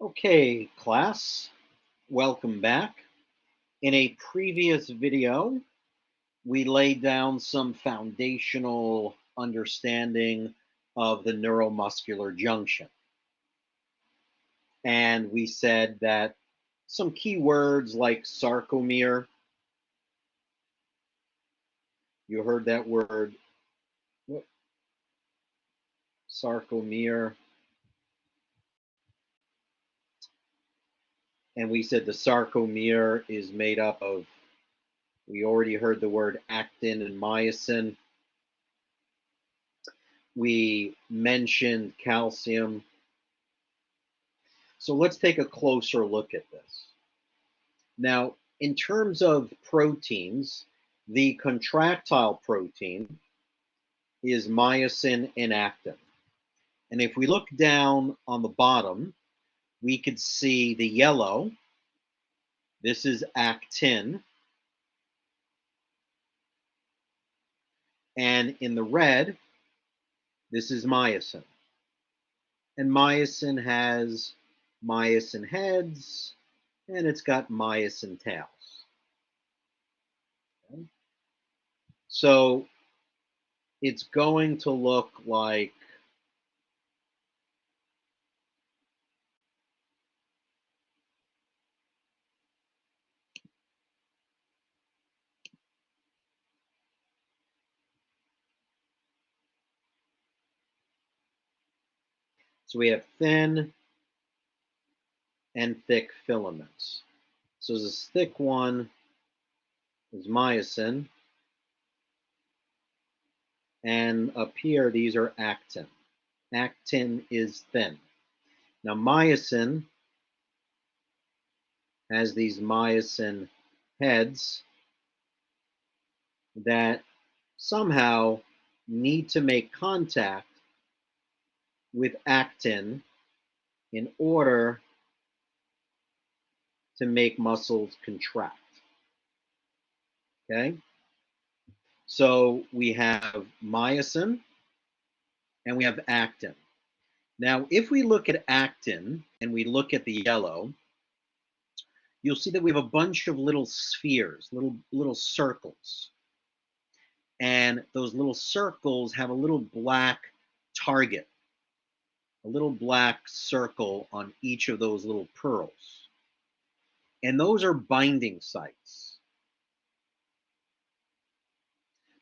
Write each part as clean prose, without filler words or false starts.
Okay, class, welcome back. In a previous video, we laid down some foundational understanding of the neuromuscular junction. And we said that some key words like sarcomere, you heard that word, sarcomere. And we said the sarcomere is made up of, we already heard the word actin and myosin. We mentioned calcium. So let's take a closer look at this. Now, in terms of proteins, the contractile protein is myosin and actin. And if we look down on the bottom, we could see the yellow. This is actin. And in the red, this is myosin. And myosin has myosin heads, and it's got myosin tails. Okay. So it's going to look like so we have thin and thick filaments. So this thick one is myosin, and up here these are actin. Actin is thin. Now myosin has these myosin heads that somehow need to make contact with actin in order to make muscles contract. Okay? So we have myosin and we have actin. Now, if we look at actin and we look at the yellow, you'll see that we have a bunch of little spheres, little circles. And those little circles have a little black target, a little black circle on each of those little pearls. And those are binding sites.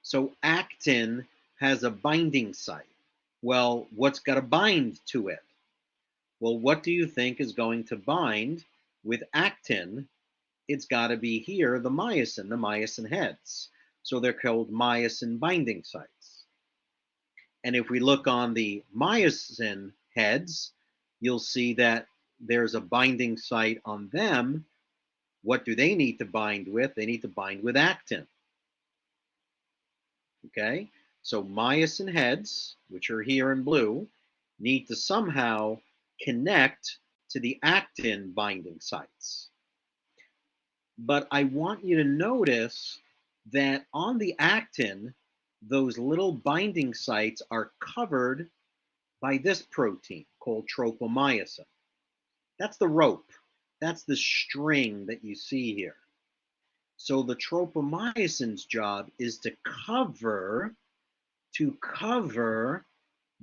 So actin has a binding site. Well, what's got to bind to it? Well, what do you think is going to bind with actin? It's got to be here, the myosin heads. So they're called myosin binding sites. And if we look on the myosin heads, you'll see that there's a binding site on them. What do they need to bind with? They need to bind with actin. Okay, so myosin heads, which are here in blue, need to somehow connect to the actin binding sites. But I want you to notice that on the actin, those little binding sites are covered by this protein called tropomyosin. That's the rope. That's the string that you see here. So the tropomyosin's job is to cover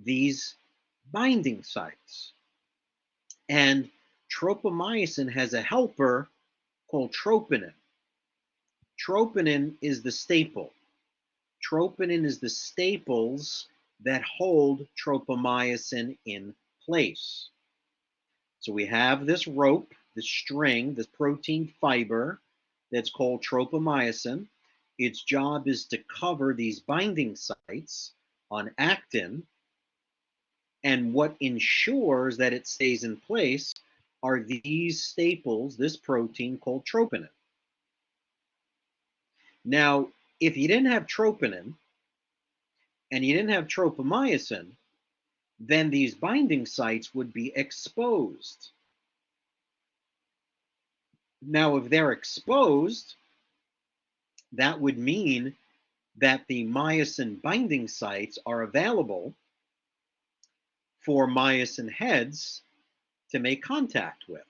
these binding sites. And tropomyosin has a helper called troponin. Troponin is the staple. Troponin is the staples that hold tropomyosin in place. So we have this rope, this string, this protein fiber that's called tropomyosin. Its job is to cover these binding sites on actin. And what ensures that it stays in place are these staples, this protein called troponin. Now, if you didn't have troponin and you didn't have tropomyosin, then these binding sites would be exposed. Now, if they're exposed, that would mean that the myosin binding sites are available for myosin heads to make contact with.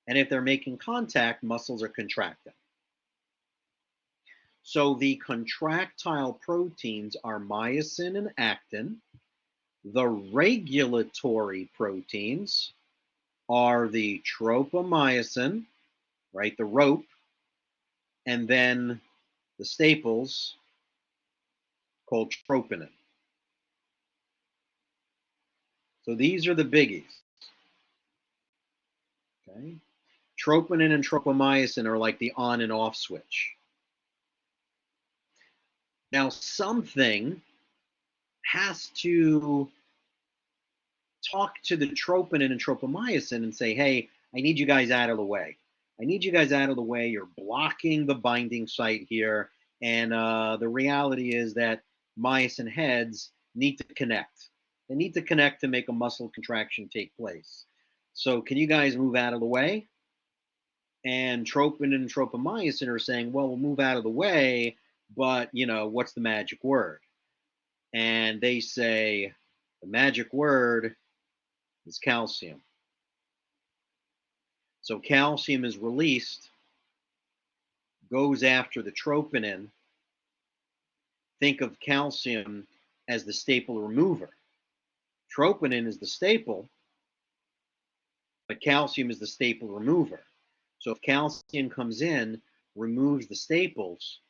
And if they're making contact, muscles are contracting. So the contractile proteins are myosin and actin. The regulatory proteins are the tropomyosin, right, the rope, and then the staples called troponin. So these are the biggies. Okay? Troponin and tropomyosin are like the on and off switch. Now, something has to talk to the troponin and tropomyosin and say, hey, I need you guys out of the way. I need you guys out of the way. You're blocking the binding site here. And the reality is that myosin heads need to connect. They need to connect to make a muscle contraction take place. So can you guys move out of the way? And troponin and tropomyosin are saying, well, we'll move out of the way, but, you know, what's the magic word? And they say, the magic word is calcium. So calcium is released, goes after the troponin. Think of calcium as the staple remover. Troponin is the staple, but calcium is the staple remover. So if calcium comes in, removes the staples,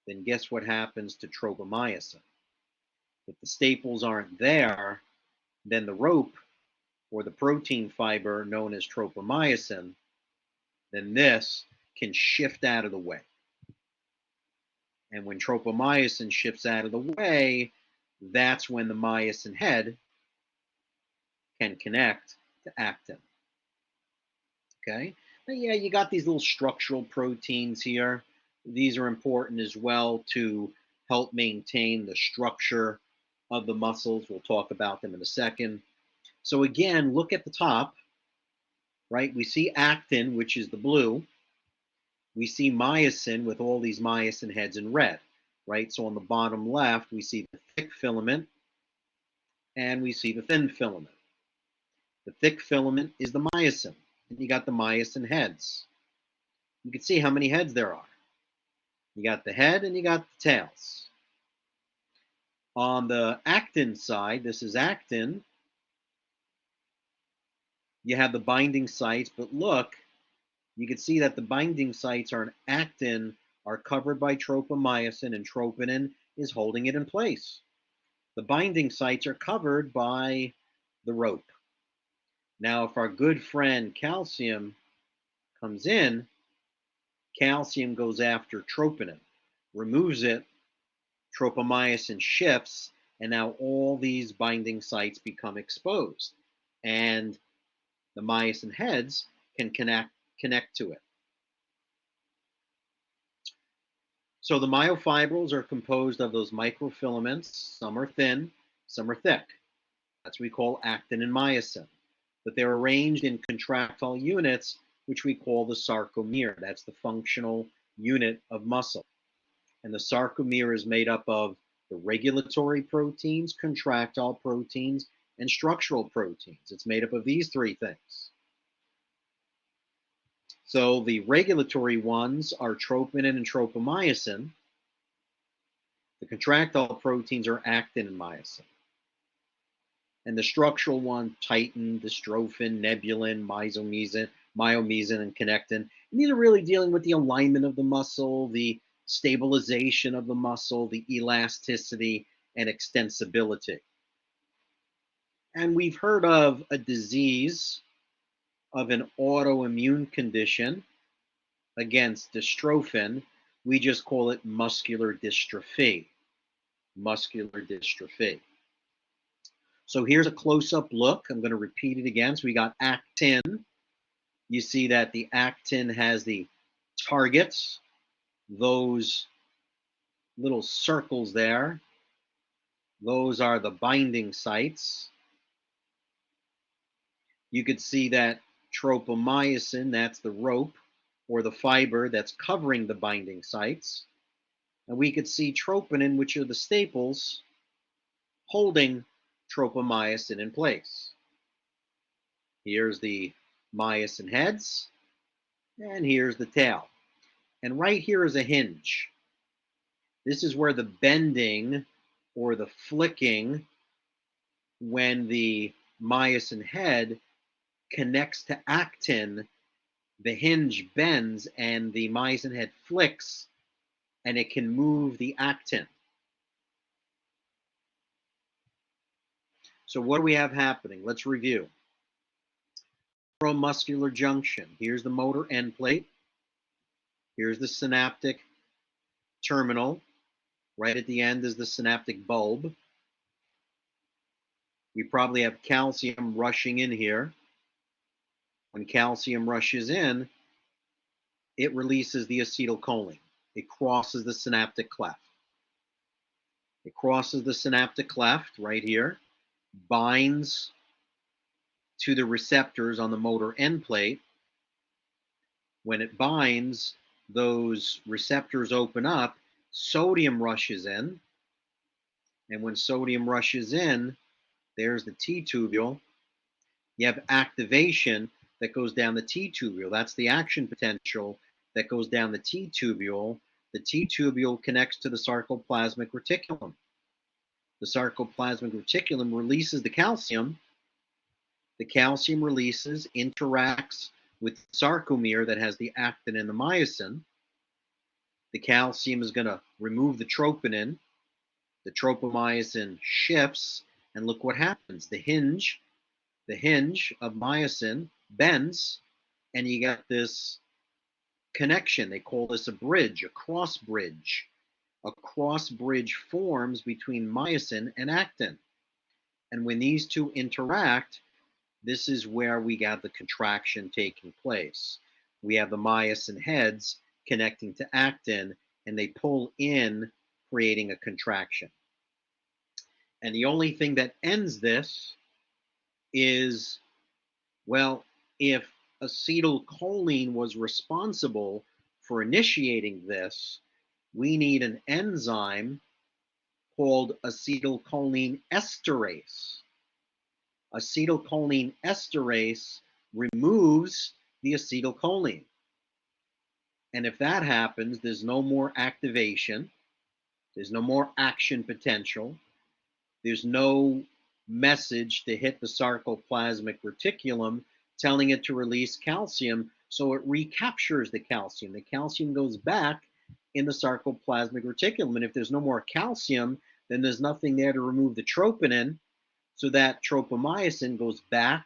then guess what happens to tropomyosin? If the staples aren't there, then the rope or the protein fiber known as tropomyosin, then this can shift out of the way. And when tropomyosin shifts out of the way, that's when the myosin head can connect to actin. Okay? But yeah, you got these little structural proteins here. These are important as well to help maintain the structure of the muscles. We'll talk about them in a second. So again, look at the top, right? We see actin, which is the blue. We see myosin with all these myosin heads in red, right? So on the bottom left, we see the thick filament and we see the thin filament. The thick filament is the myosin, and you got the myosin heads. You can see how many heads there are. You got the head and you got the tails. On the actin side, this is actin. You have the binding sites, but look, you can see that the binding sites are in actin are covered by tropomyosin, and troponin is holding it in place. The binding sites are covered by the rope. Now, if our good friend calcium comes in, calcium goes after troponin, removes it, tropomyosin shifts, and now all these binding sites become exposed. And the myosin heads can connect to it. So the myofibrils are composed of those microfilaments. Some are thin, some are thick. That's what we call actin and myosin. But they're arranged in contractile units, which we call the sarcomere. That's the functional unit of muscle. And the sarcomere is made up of the regulatory proteins, contractile proteins, and structural proteins. It's made up of these three things. So the regulatory ones are troponin and tropomyosin. The contractile proteins are actin and myosin. And the structural one, titin, dystrophin, nebulin, myomesin, and connectin. And these are really dealing with the alignment of the muscle, the stabilization of the muscle, the elasticity, and extensibility. And we've heard of a disease of an autoimmune condition against dystrophin. We just call it muscular dystrophy. Muscular dystrophy. So here's a close-up look. I'm going to repeat it again. So we got actin. You see that the actin has the targets, those little circles there. Those are the binding sites. You could see that tropomyosin, that's the rope or the fiber that's covering the binding sites. And we could see troponin, which are the staples, holding tropomyosin in place. Here's the myosin heads, and here's the tail. And right here is a hinge. This is where the bending or the flicking, when the myosin head connects to actin, the hinge bends and the myosin head flicks, and it can move the actin. So what do we have happening? Let's review. Neuromuscular junction. Here's the motor end plate. Here's the synaptic terminal. Right at the end is the synaptic bulb. We probably have calcium rushing in here. When calcium rushes in, it releases the acetylcholine. It crosses the synaptic cleft. It crosses the synaptic cleft right here, binds to the receptors on the motor end plate. When it binds, those receptors open up, sodium rushes in, and when sodium rushes in, there's the T-tubule. You have activation that goes down the T-tubule. That's the action potential that goes down the T-tubule. The T-tubule connects to the sarcoplasmic reticulum. The sarcoplasmic reticulum releases the calcium. The calcium releases, interacts with the sarcomere that has the actin and the myosin. The calcium is going to remove the troponin. The tropomyosin shifts, and look what happens. The hinge of myosin bends, and you got this connection. They call this a bridge, a cross bridge. A cross bridge forms between myosin and actin. And when these two interact, this is where we got the contraction taking place. We have the myosin heads connecting to actin, and they pull in, creating a contraction. And the only thing that ends this is, well, if acetylcholine was responsible for initiating this, we need an enzyme called acetylcholine esterase. Acetylcholine esterase removes the acetylcholine. And if that happens, there's no more activation, there's no more action potential, there's no message to hit the sarcoplasmic reticulum telling it to release calcium, so it recaptures the calcium. The calcium goes back in the sarcoplasmic reticulum, and if there's no more calcium, then there's nothing there to remove the troponin, so that tropomyosin goes back,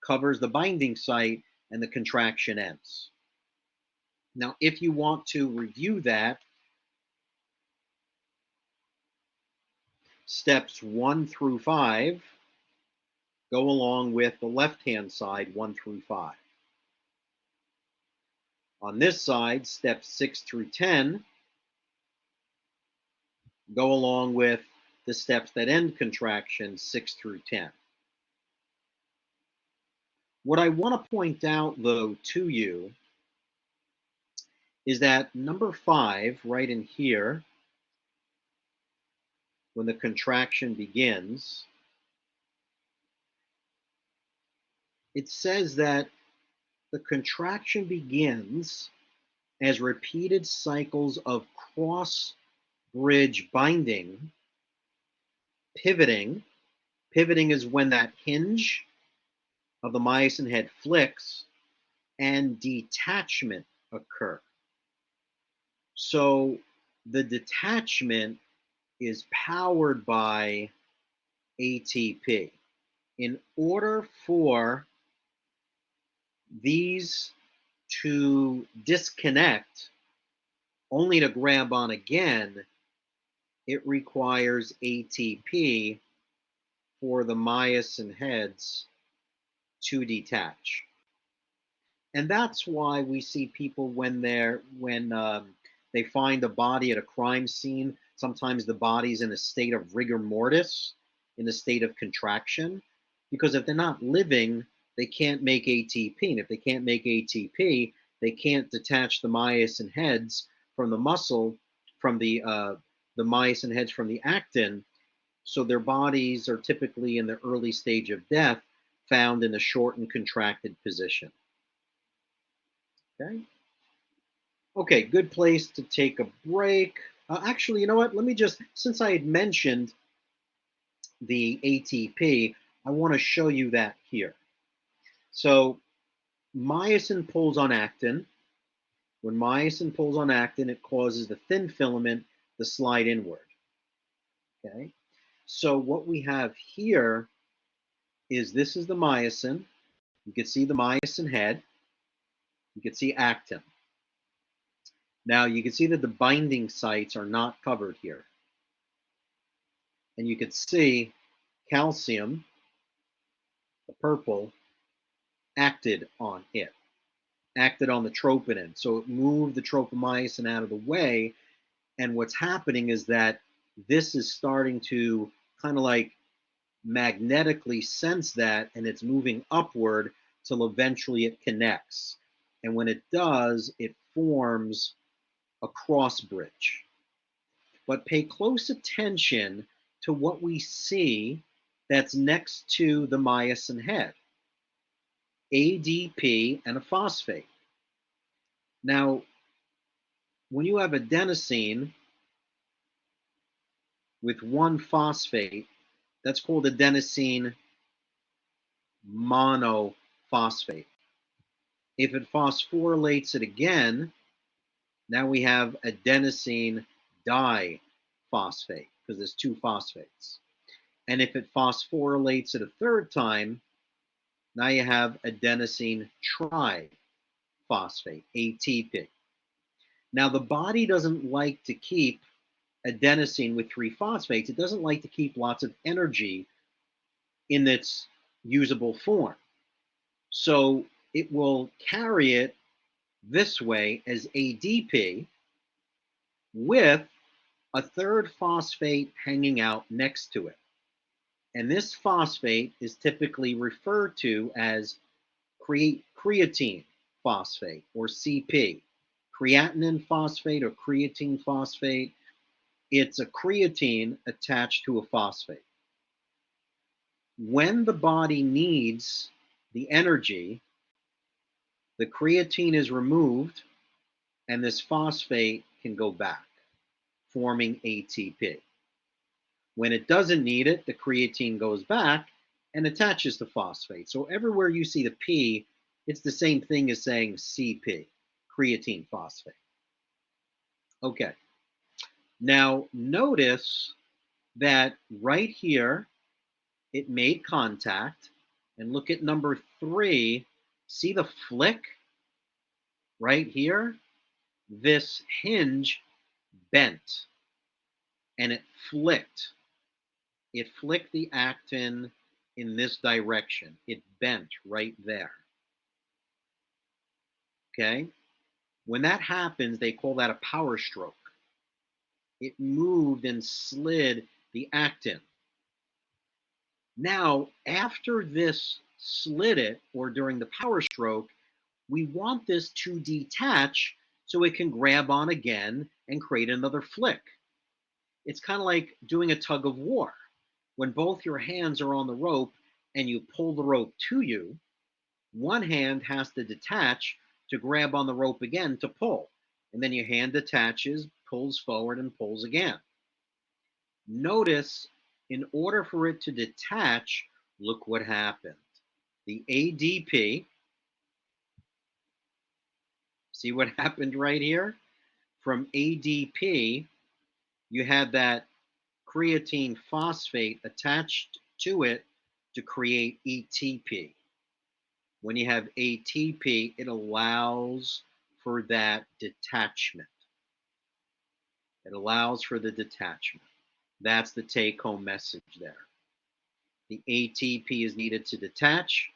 covers the binding site, and the contraction ends. Now, if you want to review that, steps 1 through 5 go along with the left-hand side, 1 through 5. On this side, steps 6 through 10 go along with the steps that end contraction, 6 through 10. What I want to point out, though, to you is that number 5, right in here, when the contraction begins, it says that the contraction begins as repeated cycles of cross bridge binding, pivoting. Pivoting is when that hinge of the myosin head flicks, and detachment occur. So the detachment is powered by ATP. In order for these to disconnect, only to grab on again, it requires ATP for the myosin heads to detach. And that's why we see people when they find a body at a crime scene, sometimes the body's in a state of rigor mortis, in a state of contraction, because if they're not living, they can't make ATP. And if they can't make ATP, they can't detach the myosin heads from the muscle, from the myosin heads from the actin. So their bodies are typically in the early stage of death found in a short and contracted position. Okay. Okay, good place to take a break. Actually, you know what? Let me just, since I had mentioned the ATP, I want to show you that here. So myosin pulls on actin. When myosin pulls on actin, it causes the thin filament to slide inward. Okay. So what we have here is this is the myosin. You can see the myosin head. You can see actin. Now you can see that the binding sites are not covered here. And you can see calcium, the purple, acted on it, acted on the troponin. So it moved the tropomyosin out of the way. And what's happening is that this is starting to kind of like magnetically sense that, and it's moving upward till eventually it connects. And when it does, it forms a cross bridge. But pay close attention to what we see that's next to the myosin head. ADP and a phosphate. Now, when you have adenosine with one phosphate, that's called adenosine monophosphate. If it phosphorylates it again, now we have adenosine diphosphate because there's two phosphates. And if it phosphorylates it a third time, now you have adenosine triphosphate, ATP. Now the body doesn't like to keep adenosine with three phosphates. It doesn't like to keep lots of energy in its usable form. So it will carry it this way as ADP with a third phosphate hanging out next to it. And this phosphate is typically referred to as creatine phosphate, or CP. Creatinine phosphate or creatine phosphate. It's a creatine attached to a phosphate. When the body needs the energy, the creatine is removed and this phosphate can go back, forming ATP. When it doesn't need it, the creatine goes back and attaches to phosphate. So everywhere you see the P, it's the same thing as saying CP, creatine phosphate. Okay. Now notice that right here, it made contact. And look at number 3. See the flick right here? This hinge bent and it flicked. It flicked the actin in this direction. It bent right there. Okay? When that happens, they call that a power stroke. It moved and slid the actin. Now, after this slid it, or during the power stroke, we want this to detach so it can grab on again and create another flick. It's kind of like doing a tug of war. When both your hands are on the rope and you pull the rope to you, one hand has to detach to grab on the rope again to pull. And then your hand detaches, pulls forward, and pulls again. Notice, in order for it to detach, look what happened. The ADP, see what happened right here? From ADP, you had that creatine phosphate attached to it to create ATP. When you have ATP, it allows for that detachment. It allows for the detachment. That's the take-home message there. The ATP is needed to detach,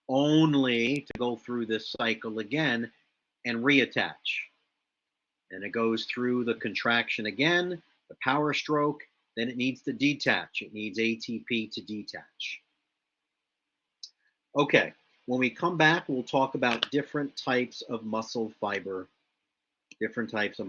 only to go through this cycle again and reattach. And it goes through the contraction again, the power stroke, then it needs to detach. It needs ATP to detach. Okay, when we come back, we'll talk about different types of muscle fiber, different types of